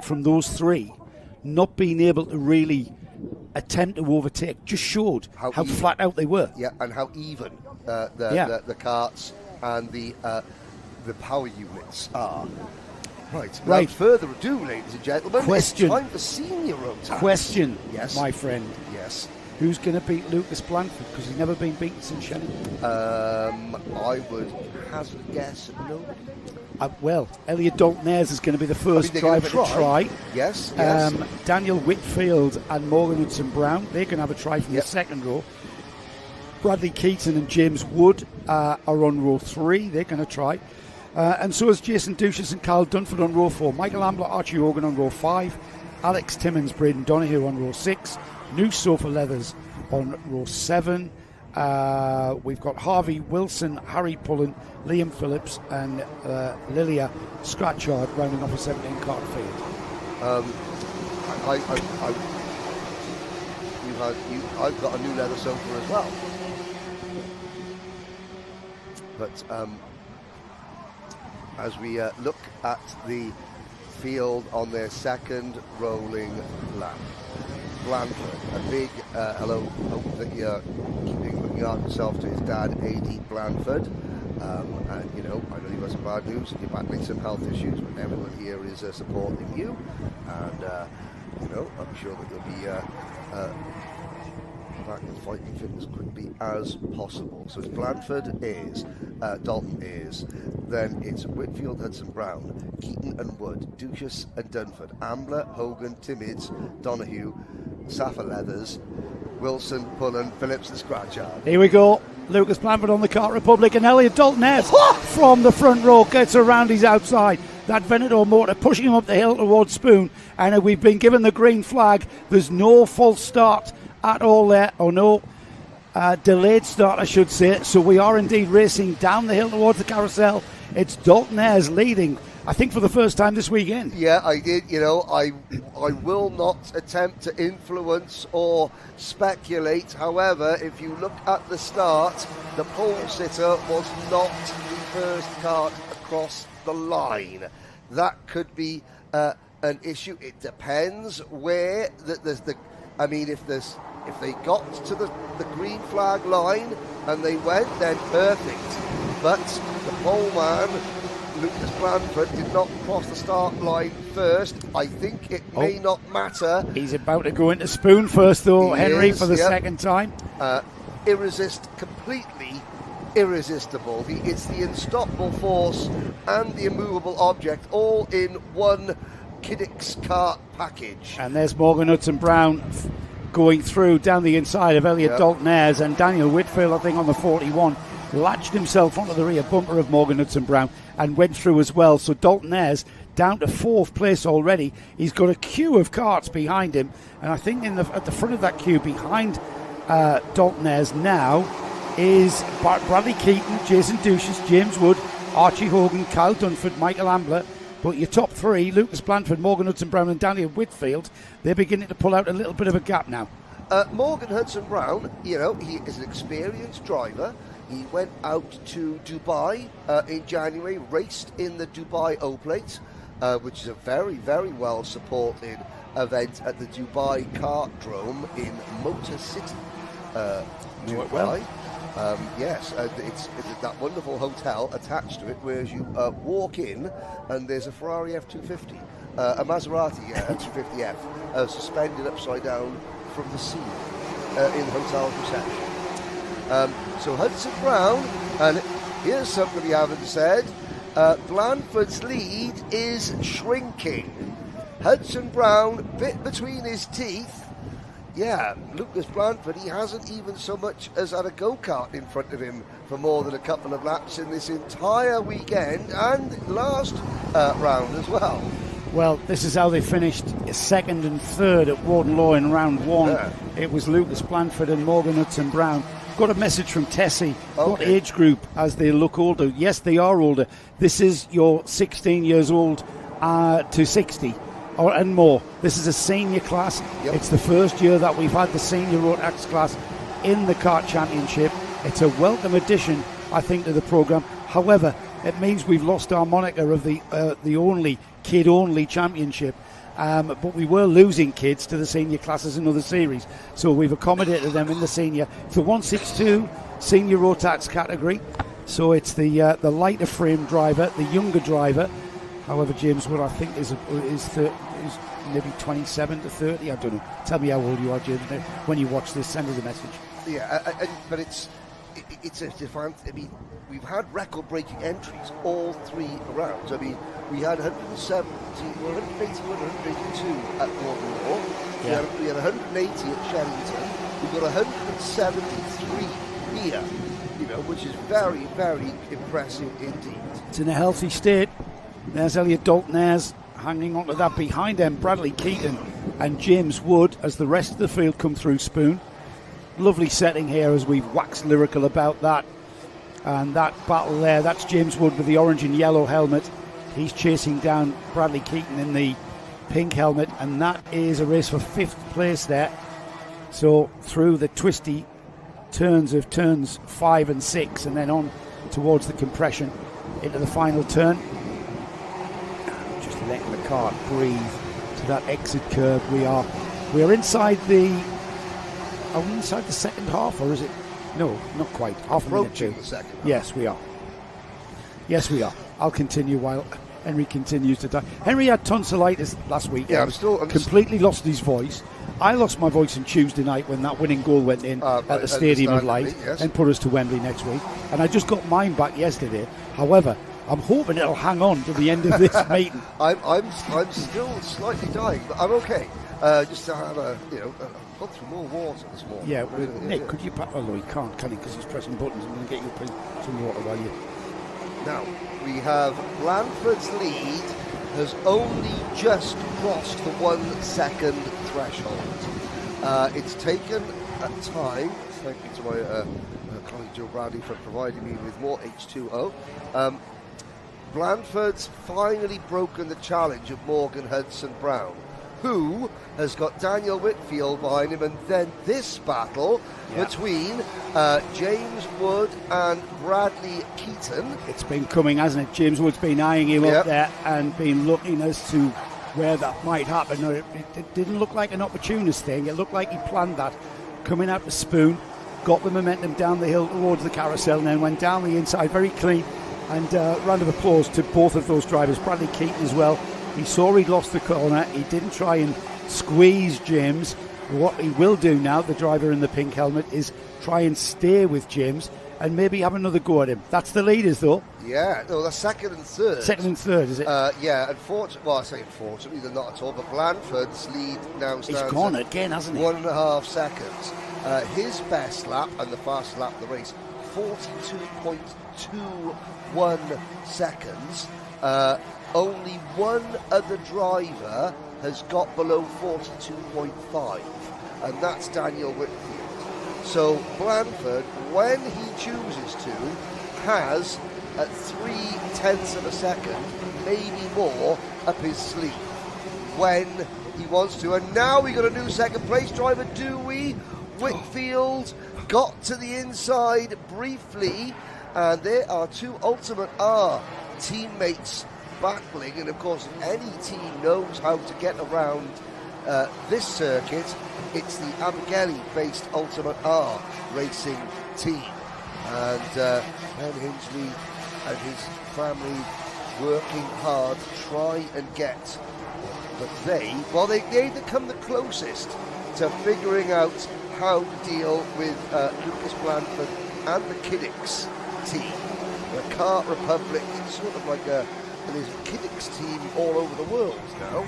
from those three, not being able to really attempt to overtake, just showed how flat out they were. Yeah, and how even the carts and the power units are. Right. Without further ado, ladies and gentlemen, it's time for senior Rotax. Question, yes, my friend. Yes. Who's going to beat Lucas Blanford? Because he's never been beaten since Shannon. I would hazard a guess at nobody. Well, Elliot Dalton-Ayres is going to be the first driver to try. Yes. Daniel Whitfield and Morgan Hudson-Brown, they can have a try from the second row. Bradley Keaton and James Wood are on row 3. They're going to try. And so is Jason Duchess and Carl Dunford on row 4. Michael Ambler, Archie Hogan on row 5. Alex Timmins, Braden Donoghue on row 6. New Sofa Leathers on row 7. We've got Harvey Wilson, Harry Pullen, Liam Phillips and Lilia Scratchard rounding off a 17 cart field. I've got a new leather sofa as well. But as we look at the field on their second rolling lap, Blanford, a big hello, hope that you're looking after yourself to his dad, A.D. Blanford. And you know, I know you've got some bad news and you're battling some health issues, but everyone here is supporting you. And you know, I'm sure that you'll be back and fighting fit as quickly as possible. So it's Blanford is, Dalton is, then it's Whitfield, Hudson-Brown, Keaton and Wood, Duchess and Dunford, Ambler, Hogan, Timmins, Donoghue, Safa Leathers, Wilson, Pullen, Phillips and Scratchard. Here we go. Lucas Blanford on the Kart Republic and Elliot Dalton-Ayres from the front row gets around his outside. That Venator motor pushing him up the hill towards Spoon, and we've been given the green flag. There's no false start at all there, or no delayed start I should say, so we are indeed racing down the hill towards the carousel. It's Dalton-Ayres leading, I think for the first time this weekend. Yeah, I did. You know, I will not attempt to influence or speculate. However, if you look at the start, the pole sitter was not the first cart across the line. That could be an issue. It depends where I mean, if they got to the green flag line and they went, then perfect. But the pole man, Lucas Blanford, did not cross the start line first. I think it may not matter. He's about to go into Spoon first, though, Henry, for the second time. Completely irresistible. It's the unstoppable force and the immovable object all in one Kiddix kart package. And there's Morgan Hudson-Brown going through down the inside of Elliot Dalton-Ayres, and Daniel Whitfield, I think on the 41, latched himself onto the rear bumper of Morgan Hudson-Brown and went through as well. So Dalton-Ayres down to 4th place already. He's got a queue of carts behind him, and I think at the front of that queue behind Dalton-Ayres now is Bradley Keaton, Jason Duchess, James Wood, Archie Hogan, Kyle Dunford, Michael Ambler. But your top 3, Lucas Blanford, Morgan Hudson-Brown and Daniel Whitfield, they're beginning to pull out a little bit of a gap now. Morgan Hudson-Brown, you know, he is an experienced driver. He went out to Dubai in January, raced in the Dubai O-Plate, which is a very, very well supported event at the Dubai Kartdrome in Motor City, Dubai. Well. Yes, it's that wonderful hotel attached to it, where you walk in and there's a Ferrari F250, a Maserati F250F suspended upside down from the ceiling in the hotel's reception. So Hudson-Brown, and here's something we haven't said, Blanford's lead is shrinking. Hudson-Brown, bit between his teeth. Yeah, Lucas Blanford, he hasn't even so much as had a go-kart in front of him for more than a couple of laps in this entire weekend, and last round as well. Well, this is how they finished 2nd and 3rd at Warden Law in round 1. Yeah. It was Lucas Blanford and Morgan Hudson-Brown. Got a message from Tessie. Okay. What age group as they look older? Yes, they are older. This is your 16 years old to 60. And more. This is a senior class. Yep. It's the first year that we've had the senior Rotax class in the Kart Championship. It's a welcome addition, I think, to the programme. However, it means we've lost our moniker of the only kid-only championship. but we were losing kids to the senior classes in other series, so we've accommodated them in the senior. It's the 162 senior Rotax category, so it's the lighter frame driver, the younger driver. However, James Wood, I think, is maybe 27 to 30. I don't know. Tell me how old you are, James. When you watch this, send us a message. Yeah, but it's a different. I mean, we've had record-breaking entries all 3 rounds. I mean, we had 170, 180, 182 at Waterloo. Yeah. We had 180 at Sherrington. We've got 173 here, which is very, very impressive indeed. It's in a healthy state. There's Elliot Dalton hanging on to that. Behind them, Bradley Keaton and James Wood as the rest of the field come through Spoon. Lovely setting here as we've waxed lyrical about that. And that battle there, that's James Wood with the orange and yellow helmet. He's chasing down Bradley Keaton in the pink helmet, and that is a race for 5th place there. So through the twisty turns of turns 5 and 6, and then on towards the compression into the final turn. Just letting the kart breathe to that exit curve. We are inside the... Are we inside the second half, or is it? No, not quite. Half a minute to the second half. Yes, we are. Yes, we are. I'll continue while Henry continues to die. Henry had tonsillitis last week. Yeah, I'm completely lost his voice. I lost my voice on Tuesday night when that winning goal went in at the Stadium of Light, yes, and put us to Wembley next week. And I just got mine back yesterday. However, I'm hoping it'll hang on to the end of this meeting. I'm still slightly dying, but I'm okay. Just to have I've gone through more water this morning. Yeah, Nick, could you... Although he can't, can he? Because he's pressing buttons. I'm going to get you some water while you... Now, we have Blandford's lead has only just crossed the 1 second threshold. It's taken a time, thank you to my colleague Joe Bradley for providing me with more H2O. Blandford's finally broken the challenge of Morgan Hudson Brown, who has got Daniel Whitfield behind him, and then this battle between James Wood and Bradley Keaton. It's been coming, hasn't it? James Wood's been eyeing him up there and been looking as to where that might happen. No, it didn't look like an opportunist thing. It looked like he planned that. Coming out the Spoon, got the momentum down the hill towards the carousel, and then went down the inside very clean. And round of applause to both of those drivers, Bradley Keaton as well. He saw he'd lost the corner. He didn't try and squeeze James. What he will do now, the driver in the pink helmet, is try and stay with James and maybe have another go at him. That's the leaders, though. Yeah, no, that's second and third. Second and third, is it? Yeah, unfortunately, I say unfortunately, they're not at all, but Blandford's lead now stands... He's gone again, hasn't he? 1.5 seconds. His best lap, and the fastest lap of the race, 42.21 seconds. Only one other driver has got below 42.5, and that's Daniel Whitfield. So Blandford, when he chooses to, has at 0.3 of a second, maybe more, up his sleeve when he wants to. And now we got a new second place driver, do we? Whitfield got to the inside briefly, and there are 2 Ultimate R teammates battling, and of course if any team knows how to get around this circuit, it's the Abergele based Ultimate R racing team, and Ben Hingley and his family working hard to try and get, but they come the closest to figuring out how to deal with Lucas Blandford and the Kiddix team. The Kart Republic, it's sort of like there's a Kiddix team all over the world now.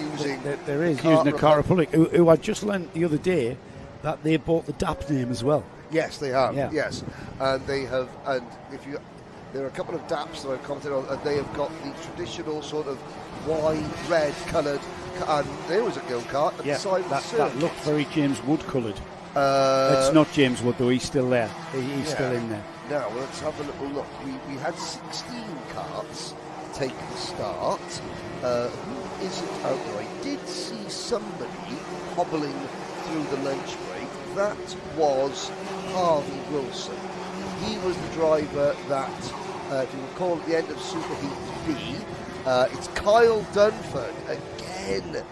Using the Kart Republic, who I just learned the other day that they bought the DAP name as well. Yes, they have. Yeah. Yes, and they have. And there are a couple of DAPs that I've commented on, and they have got the traditional sort of wide red coloured. And there was a go-kart at the side of the circuit. That looked very James Wood coloured. It's not James Wood though. He's still there. He's still in there. Now let's have a little look. We had 16 karts take the start. Who isn't out there? I did see somebody hobbling through the lunch break. That was Harvey Wilson. He was the driver that, if you recall, at the end of Superheat B, It's Kyle Dunford again.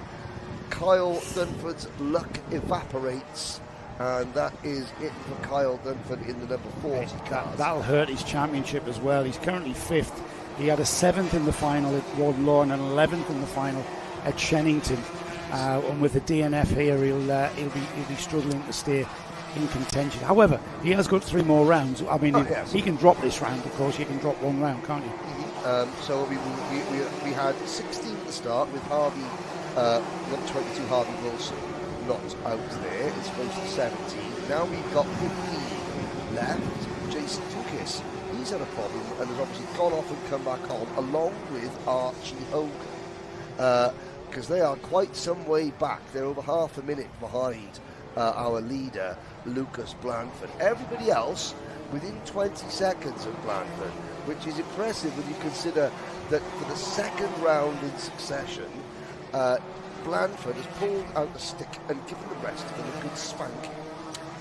Kyle Dunford's luck evaporates, and that is it for Kyle Dunford in the number 40 cars. That'll hurt his championship as well. He's currently 5th. He had a 7th in the final at Rawdon Lawn and an 11th in the final at Shennington. And with the DNF here, he'll be struggling to stay in contention. However, he has got 3 more rounds. I mean, he can drop this round, of course. You can drop 1 round, can't you? So we had 16 at the start with Harvey, 122 Harvey Wilson not out there. It's supposed to be 17. Now we've got 15 left. Jason Dukis, he's had a problem and has obviously gone off and come back on, along with Archie Hogan, because they are quite some way back. They're over half a minute behind our leader, Lucas Blanford. Everybody else within 20 seconds of Blanford, which is impressive when you consider that for the second round in succession, Blanford has pulled out the stick and given the rest of them a good spanking.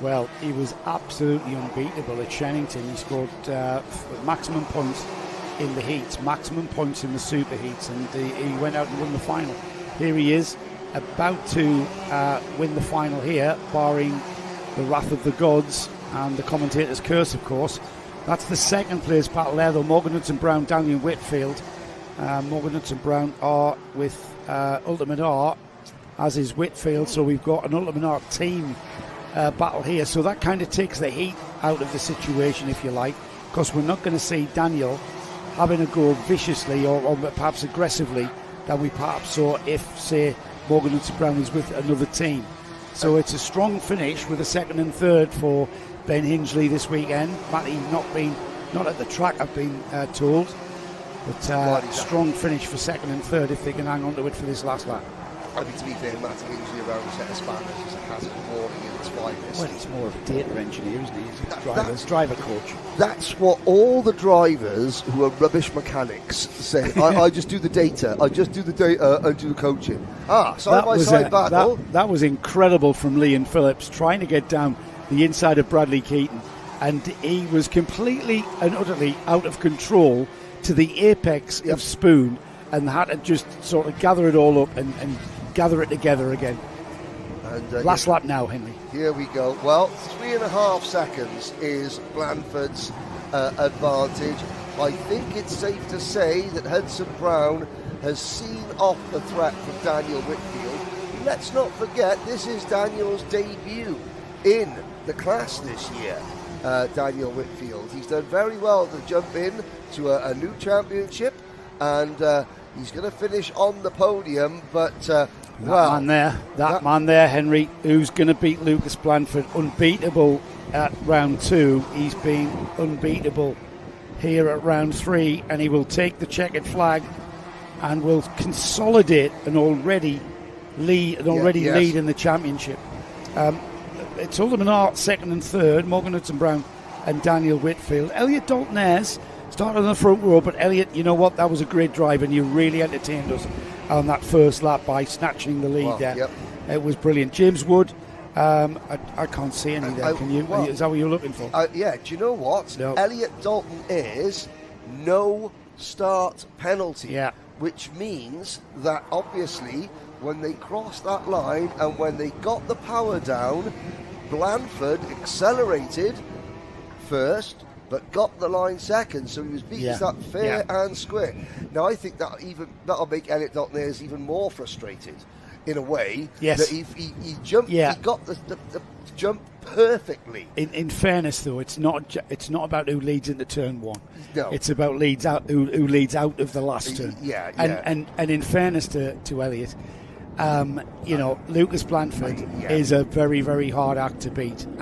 Well, he was absolutely unbeatable at Shennington. He scored maximum points in the heats, maximum points in the super heats, and he went out and won the final. Here he is, about to win the final here, barring the wrath of the gods and the commentator's curse, of course. That's the second place battle there, though. Morgan Hudson Brown, Daniel Whitfield. Morgan Hudson Brown are with Ultimate R, as is Whitfield, so we've got an Ultimate R team battle here. So that kind of takes the heat out of the situation, if you like, because we're not going to see Daniel having a go viciously or perhaps aggressively that we perhaps saw if, say, Morgan Hudson Brown was with another team. So it's a strong finish with a second and third for Ben Hingley this weekend. Matty not at the track, I've been told, but strong finish for second and third if they can hang on to it for this last lap. I mean, to be fair, Matty Hingley around a set of spanners is a hazard warning in its finest. Well, he's more of a data engineer, isn't he? He's a driver coach. That's what all the drivers who are rubbish mechanics say. I just do the data. I just do the data and do the coaching. Side-by-side battle. That was incredible from Liam Phillips, trying to get down the inside of Bradley Keaton, and he was completely and utterly out of control to the apex of Spoon, and had to just sort of gather it all up and gather it together again. And last lap now, Henry. Here we go. Well, 3.5 seconds is Blanford's advantage. I think it's safe to say that Hudson Brown has seen off the threat from Daniel Whitfield. Let's not forget, this is Daniel's debut in the class this year. Daniel Whitfield. He's done very well to jump in to a new championship, and he's going to finish on the podium, but that man there, Henry, who's going to beat Lucas Blanford, unbeatable at round 2. He's been unbeatable here at round 3, and he will take the checkered flag and will consolidate an already lead in the championship. It's Ultimate Art second and third, Morgan Hudson Brown and Daniel Whitfield. Elliot Dalton-Ayres started on the front row, but Elliot, you know what? That was a great drive, and you really entertained us on that first lap by snatching the lead there. Yep. It was brilliant. James Wood, I can't see any there. Can you? Is that what you're looking for? Do you know what? No. Elliot Dalton-Ayres, no start penalty, which means that obviously when they crossed that line and when they got the power down, Blanford accelerated first, but got the line second, so he was beating that fair and square. Now I think that'll make Elliot Dalton-Ayres even more frustrated, in a way. Yes. That he jumped. Yeah. He got the jump perfectly. In fairness, though, it's not about who leads into turn 1. No. It's about who leads out of the last turn. And in fairness to Elliot, Lucas Blanford is a very, very hard act to beat. And